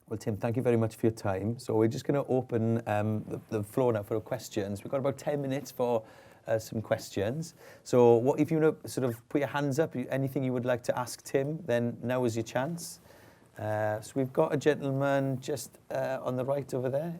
Well, Tim, thank you very much for your time. So we're just going to open the floor now for questions. We've got about 10 minutes for some questions. So what if you want to sort of put your hands up, anything you would like to ask Tim, then now is your chance. So we've got a gentleman just on the right over there.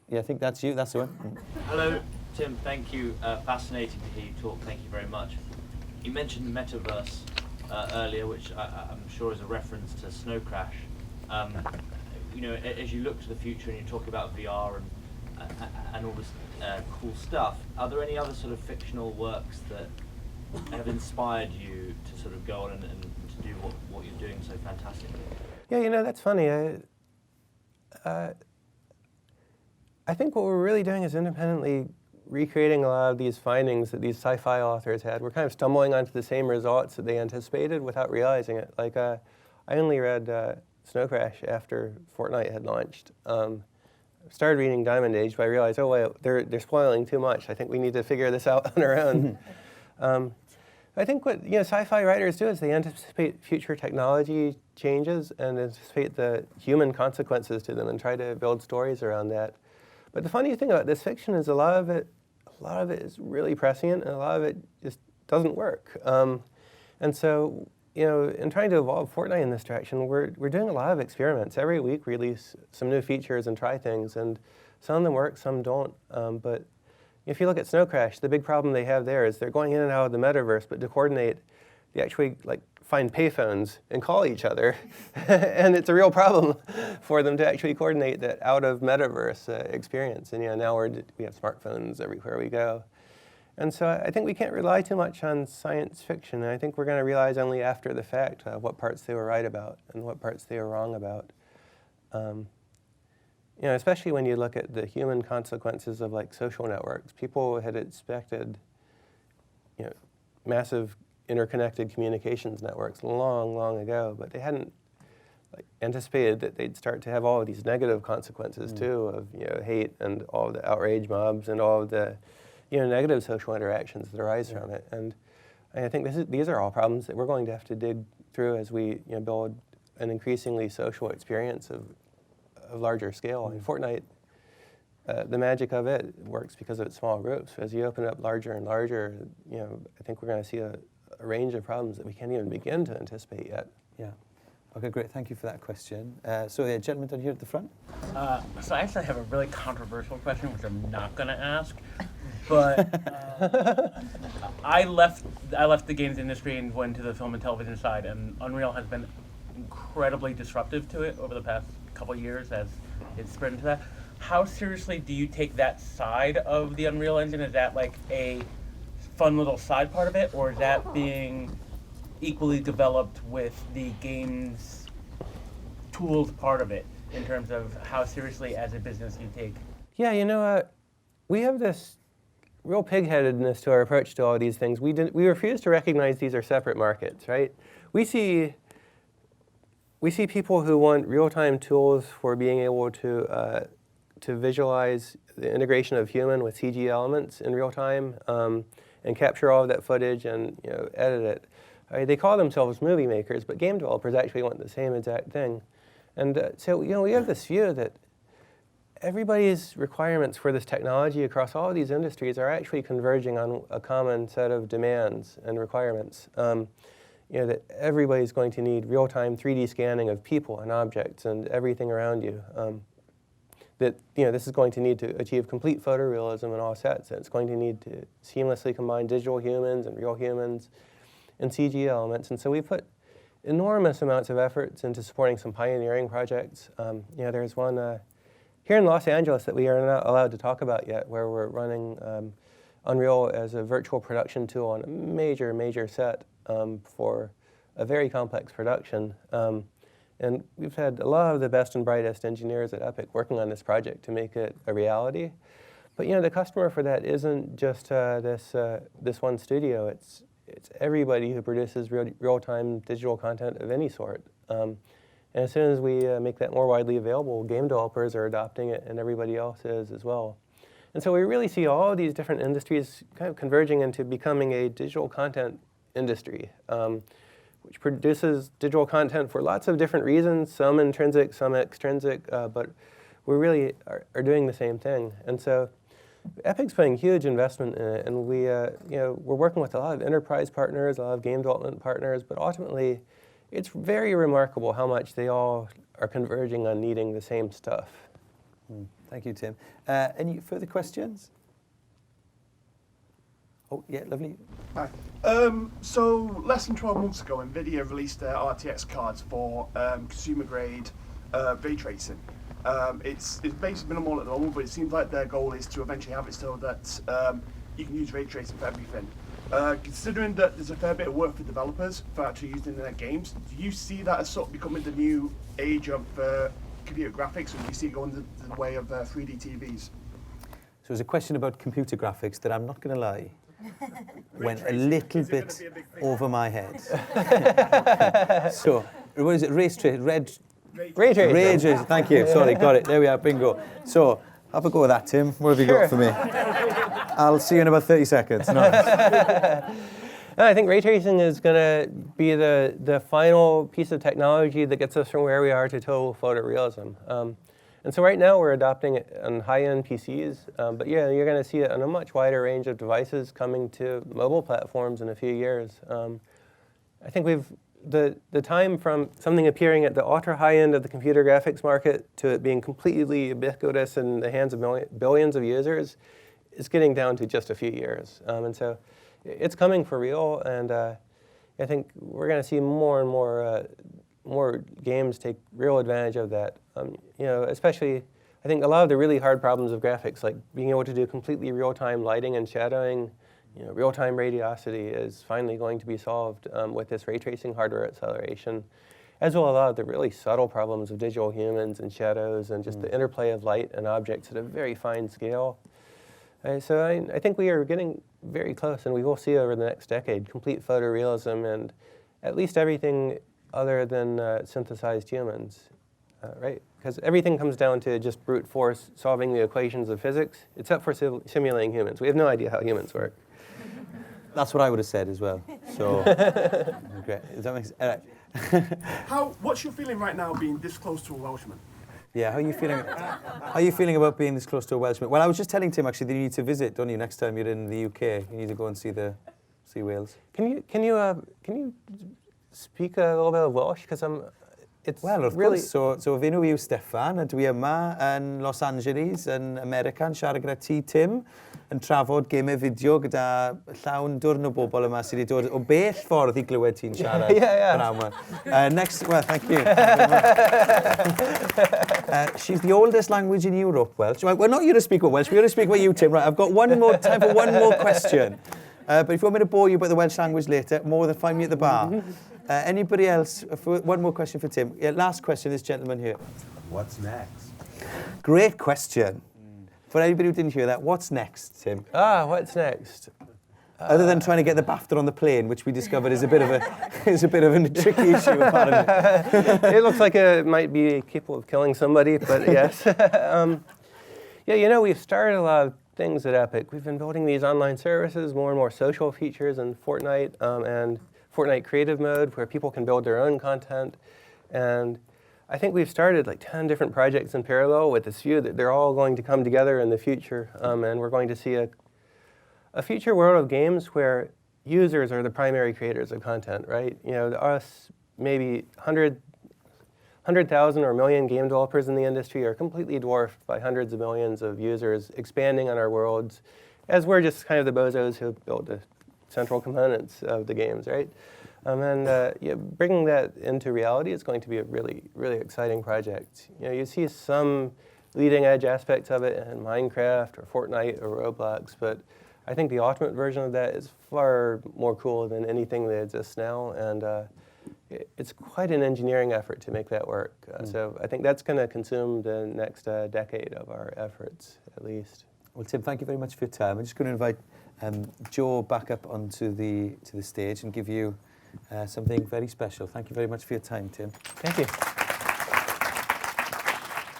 Yeah, I think that's you. That's the one. Hello, Tim. Thank you. Fascinating to hear you talk. Thank you very much. You mentioned metaverse earlier, which I'm sure is a reference to Snow Crash. You know, as you look to the future and you talk about VR and all this cool stuff, are there any other sort of fictional works that have inspired you to sort of go on and to do what you're doing so fantastically? Yeah, you know, that's funny. I think what we're really doing is independently recreating a lot of these findings that these sci-fi authors had. We're kind of stumbling onto the same results that they anticipated without realizing it. Like, I only read Snow Crash after Fortnite had launched. Started reading Diamond Age, but I realized, oh wait, they're spoiling too much. I think we need to figure this out on our own. I think what sci-fi writers do is they anticipate future technology changes and anticipate the human consequences to them and try to build stories around that. But the funny thing about this fiction is a lot of it is really prescient, and a lot of it just doesn't work. And so, in trying to evolve Fortnite in this direction, we're doing a lot of experiments. Every week we release some new features and try things, and some of them work, some don't. But if you look at Snow Crash, the big problem they have there is they're going in and out of the metaverse, but to coordinate, they actually find payphones and call each other. And it's a real problem for them to actually coordinate that out of metaverse experience. And now we have smartphones everywhere we go. And so I think we can't rely too much on science fiction. I think we're going to realize only after the fact what parts they were right about and what parts they were wrong about. Especially when you look at the human consequences of social networks. People had expected, massive interconnected communications networks long, long ago, but they hadn't anticipated that they'd start to have all of these negative consequences too of hate and all of the outrage mobs and all of the negative social interactions that arise from it. And I think these are all problems that we're going to have to dig through as we build an increasingly social experience of larger scale. I mean, Fortnite, the magic of it works because of its small groups. As you open up larger and larger, I think we're going to see a range of problems that we can't even begin to anticipate yet. Yeah. Okay, great. Thank you for that question. So the gentleman down here at the front. So I actually have a really controversial question, which I'm not going to ask. But I left the games industry and went to the film and television side, and Unreal has been incredibly disruptive to it over the past couple of years as it's spread into that. How seriously do you take that side of the Unreal Engine? Is that like a fun little side part of it, or is that being equally developed with the games tools part of it in terms of how seriously as a business you take? Yeah, we have this real pig-headedness to our approach to all these things. We refuse to recognize these are separate markets, right? We see people who want real-time tools for being able to visualize the integration of human with CG elements in real time and capture all of that footage and edit it. They call themselves movie makers, but game developers actually want the same exact thing. And so we have this view that everybody's requirements for this technology across all of these industries are actually converging on a common set of demands and requirements. That everybody's going to need real-time 3D scanning of people and objects and everything around you. That this is going to need to achieve complete photorealism in all sets. And it's going to need to seamlessly combine digital humans and real humans and CG elements. And so we put enormous amounts of efforts into supporting some pioneering projects. There's one here in Los Angeles that we are not allowed to talk about yet, where we're running Unreal as a virtual production tool on a major, major set for a very complex production. And we've had a lot of the best and brightest engineers at Epic working on this project to make it a reality. But the customer for that isn't just this one studio. It's everybody who produces real-time digital content of any sort. And as soon as we make that more widely available, game developers are adopting it, and everybody else is as well. And so we really see all of these different industries kind of converging into becoming a digital content industry, which produces digital content for lots of different reasons, some intrinsic, some extrinsic, but we really are doing the same thing. And so Epic's putting huge investment in it, and we're working with a lot of enterprise partners, a lot of game development partners, but ultimately, it's very remarkable how much they all are converging on needing the same stuff. Thank you, Tim. Any further questions? Oh, yeah, lovely. Hi. So less than 12 months ago, NVIDIA released their RTX cards for consumer-grade ray tracing. It's basically minimal at the moment, but it seems like their goal is to eventually have it so that you can use ray tracing for everything. Considering that there's a fair bit of work for developers for actually using their games, do you see that as sort of becoming the new age of computer graphics, or do you see it going the way of 3D TVs? So there's a question about computer graphics that I'm not going to lie, went a little bit over my head. So, what is it? Ray tracing. Ray tracing. Ray tracing. Thank you. Sorry, got it. There we are. Bingo. So, have a go with that, Tim. What have you got for me? I'll see you in about 30 seconds. No. I think ray tracing is going to be the final piece of technology that gets us from where we are to total photorealism. And so right now we're adopting it on high-end PCs, but yeah, you're going to see it on a much wider range of devices coming to mobile platforms in a few years. I think the time from something appearing at the ultra high end of the computer graphics market to it being completely ubiquitous in the hands of billions of users is getting down to just a few years. And so it's coming for real, and I think we're going to see more and more games take real advantage of that. Especially, I think a lot of the really hard problems of graphics, like being able to do completely real-time lighting and shadowing, real-time radiosity, is finally going to be solved with this ray tracing hardware acceleration, as well as a lot of the really subtle problems of digital humans and shadows and just the interplay of light and objects at a very fine scale. So I think we are getting very close, and we will see over the next decade complete photorealism and at least everything other than synthesized humans, right? Because everything comes down to just brute force solving the equations of physics, except for simulating humans. We have no idea how humans work. That's what I would have said as well. So, great. Does that make sense? All right. What's your feeling right now being this close to a Welshman? Yeah, how are you feeling? How are you feeling about being this close to a Welshman? Well, I was just telling Tim actually that you need to visit, don't you? Next time you're in the UK, you need to go and see Wales. Can you speak a little bit of Welsh? Because Wel, wrth gwrs. So fi nhw yw Steffan, a dwi yma yn Los Angeles, yn America, yn siarad gyda ti, Tim, yn trafod gemau fideo gyda llawn dwrn o bobl yma sydd wedi dod o bell ffordd i glywed ti'n siarad. Next, well, thank you. She's the oldest language in Europe, Welsh. Well, not you to speak about Welsh, we're going to speak about you, Tim. Right, I've got time for one more question. But if you want me to bore you about the Welsh language later, more than find me at the bar. Anybody else? One more question for Tim. Yeah, last question, this gentleman here. What's next? Great question. For anybody who didn't hear that, what's next, Tim? What's next? Other than trying to get the BAFTA on the plane, which we discovered is a bit of a tricky issue, apparently. It looks like it might be capable of killing somebody, but yes. We've started a lot of things at Epic. We've been building these online services, more and more social features in Fortnite, and Fortnite Creative Mode, where people can build their own content. And I think we've started like 10 different projects in parallel with this view that they're all going to come together in the future. And we're going to see a future world of games where users are the primary creators of content, right? Us, maybe 100,000 or a million game developers in the industry are completely dwarfed by hundreds of millions of users expanding on our worlds, as we're just kind of the bozos who build the central components of the games, right? Bringing that into reality is going to be a really, really exciting project. You see some leading edge aspects of it in Minecraft or Fortnite or Roblox, but I think the ultimate version of that is far more cool than anything that exists now, and it's quite an engineering effort to make that work. So I think that's going to consume the next decade of our efforts, at least. Well, Tim, thank you very much for your time. I'm just going to invite Joe back up onto the stage and give you something very special. Thank you very much for your time, Tim. Thank you.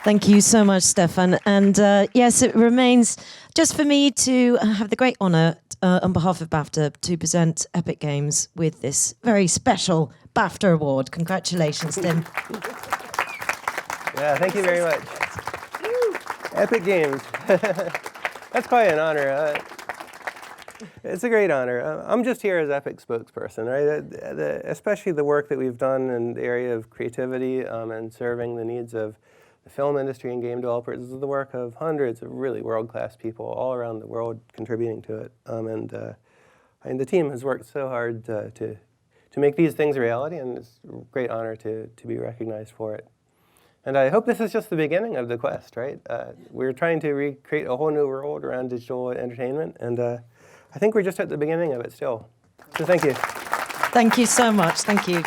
Thank you so much, Stefan. And yes, it remains just for me to have the great honour on behalf of BAFTA to present Epic Games with this very special BAFTA award. Congratulations, Tim. Yeah, thank you very much. Epic Games. That's quite an honor. It's a great honor. I'm just here as Epic spokesperson, right? Especially the work that we've done in the area of creativity and serving the needs of the film industry and game developers is the work of hundreds of really world-class people all around the world contributing to it. And the team has worked so hard to make these things a reality, and it's a great honor to be recognized for it. And I hope this is just the beginning of the quest, right? We're trying to recreate a whole new world around digital entertainment, and I think we're just at the beginning of it still. So thank you. Thank you so much. Thank you.